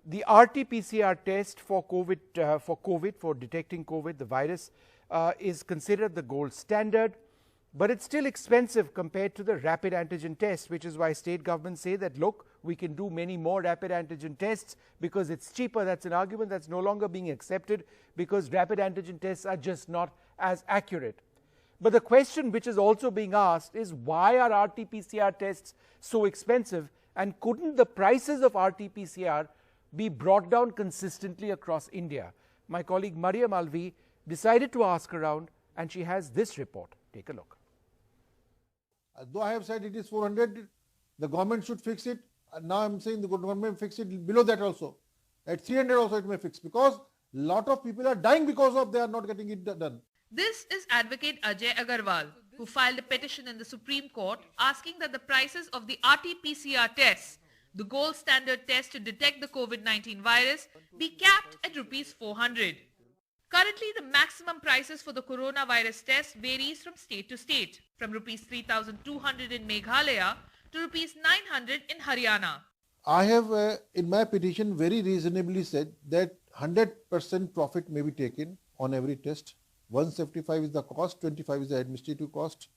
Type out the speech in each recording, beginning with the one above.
The RT-PCR test for COVID, for detecting COVID, the virus, is considered the gold standard, but it's still expensive compared to the rapid antigen test, which is why state governments say that, look, we can do many more rapid antigen tests because it's cheaper. That's an argument that's no longer being accepted because rapid antigen tests are just not as accurate. But the question which is also being asked is, why are RT-PCR tests so expensive, and couldn't the prices of RT-PCR be brought down consistently across India? My colleague Mariam Alvi decided to ask around, and she has this report. Take a look. Though I have said it is 400, the government should fix it. Now I am saying the government fix it below that also. At 300 also it may fix, because lot of people are dying because of they are not getting it done. This is Advocate Ajay Agarwal, who filed a petition in the Supreme Court asking that the prices of the RT-PCR tests, the gold standard test to detect the COVID-19 virus, be capped at Rs 400. Currently, the maximum prices for the coronavirus test varies from state to state, from Rs 3,200 in Meghalaya to Rs 900 in Haryana. I have in my petition very reasonably said that 100% profit may be taken on every test. 175 is the cost, 25 is the administrative cost.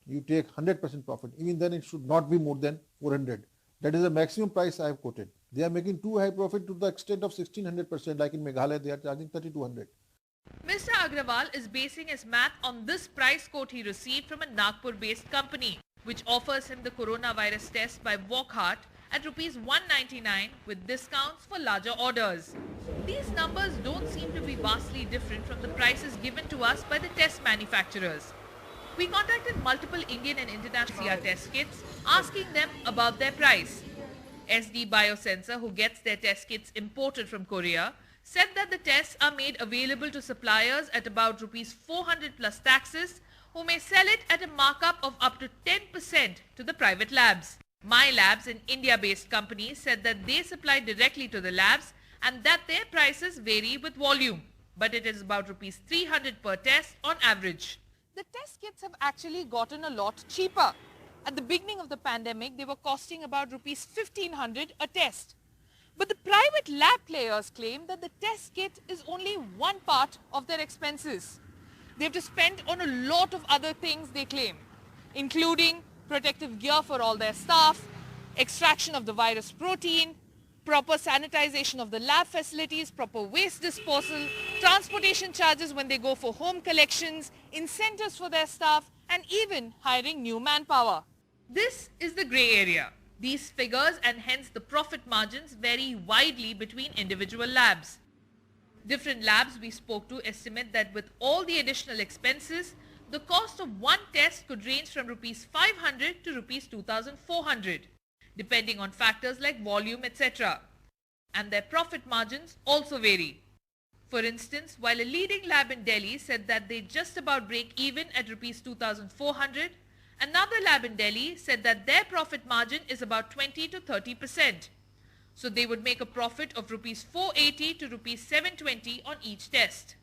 You take 100% profit. Even then it should not be more than 400. That is the maximum price I have quoted. They are making too high profit to the extent of 1600%, like in Meghalaya they are charging 3200. Mr. Agrawal is basing his math on this price quote he received from a Nagpur-based company, which offers him the coronavirus test by Wockhardt at Rs 199 with discounts for larger orders. These numbers don't seem to be vastly different from the prices given to us by the test manufacturers. We contacted multiple Indian and international PCR test kits, asking them about their price. SD Biosensor, who gets their test kits imported from Korea, said that the tests are made available to suppliers at about Rs 400 plus taxes, who may sell it at a markup of up to 10% to the private labs. My Labs, an India-based company, said that they supply directly to the labs and that their prices vary with volume, but it is about Rs 300 per test on average. The test kits have actually gotten a lot cheaper. At the beginning of the pandemic, they were costing about Rs 1,500 a test. But the private lab players claim that the test kit is only one part of their expenses. They have to spend on a lot of other things, they claim, including protective gear for all their staff, extraction of the virus protein, proper sanitization of the lab facilities, proper waste disposal, transportation charges when they go for home collections, incentives for their staff, and even hiring new manpower. This is the grey area. These figures and hence the profit margins vary widely between individual labs. Different labs we spoke to estimate that with all the additional expenses, the cost of one test could range from Rs 500 to Rs 2,400, depending on factors like volume, etc. And their profit margins also vary. For instance, while a leading lab in Delhi said that they just about break even at Rs 2,400, another lab in Delhi said that their profit margin is about 20 to 30%. So they would make a profit of Rs 480 to Rs 720 on each test.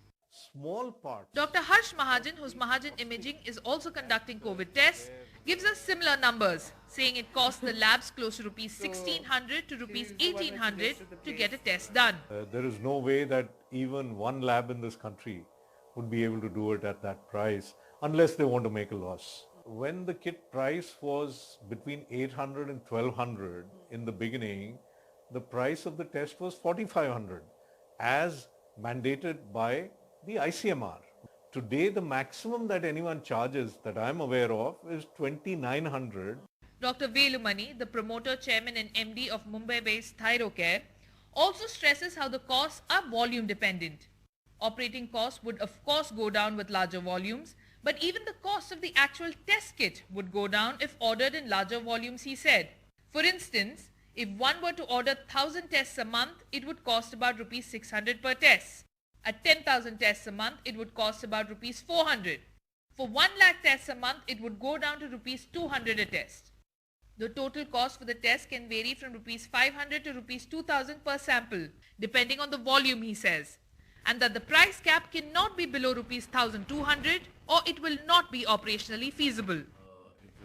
Small part. Dr. Harsh Mahajan, whose Mahajan Imaging is also conducting COVID tests, gives us similar numbers, saying it costs the labs close to Rs 1,600 to Rs 1,800 to get a test done. There is no way that even one lab in this country would be able to do it at that price unless they want to make a loss. When the kit price was between 800 and 1,200 in the beginning, the price of the test was 4,500 as mandated by the ICMR. Today, the maximum that anyone charges that I'm aware of is 2,900. Dr. Velumani, the promoter, chairman and MD of Mumbai-based Thyrocare, also stresses how the costs are volume dependent. Operating costs would of course go down with larger volumes, but even the cost of the actual test kit would go down if ordered in larger volumes, he said. For instance, if one were to order 1,000 tests a month, it would cost about Rs 600 per test. At 10,000 tests a month, it would cost about Rs 400. For 1 lakh tests a month, it would go down to Rs 200 a test. The total cost for the test can vary from Rs 500 to Rs 2,000 per sample, depending on the volume, he says, and that the price cap cannot be below Rs 1,200 or it will not be operationally feasible.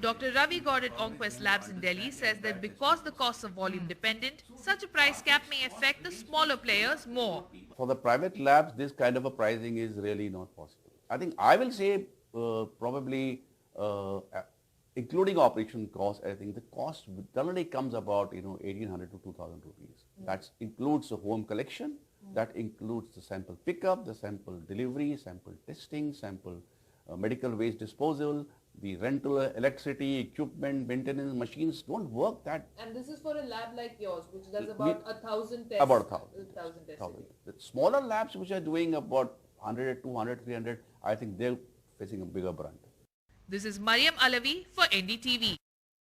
Dr. Ravi Gaur at Onquest Labs in Delhi says that because the costs are volume dependent, such a price cap may affect the smaller players more. For the private labs, this kind of a pricing is really not possible. I think I will say probably including operation cost, I think the cost generally comes about 1,800 to 2,000 rupees. That includes the home collection, that includes the sample pickup, the sample delivery, sample testing, sample medical waste disposal, the rental, electricity, equipment, maintenance, machines don't work that. And this is for a lab like yours, which does about 1,000 tests. About 1,000. 1,000 tests. The smaller labs which are doing about 100, 200, 300, I think they're facing a bigger brunt. This is Mariam Alavi for NDTV.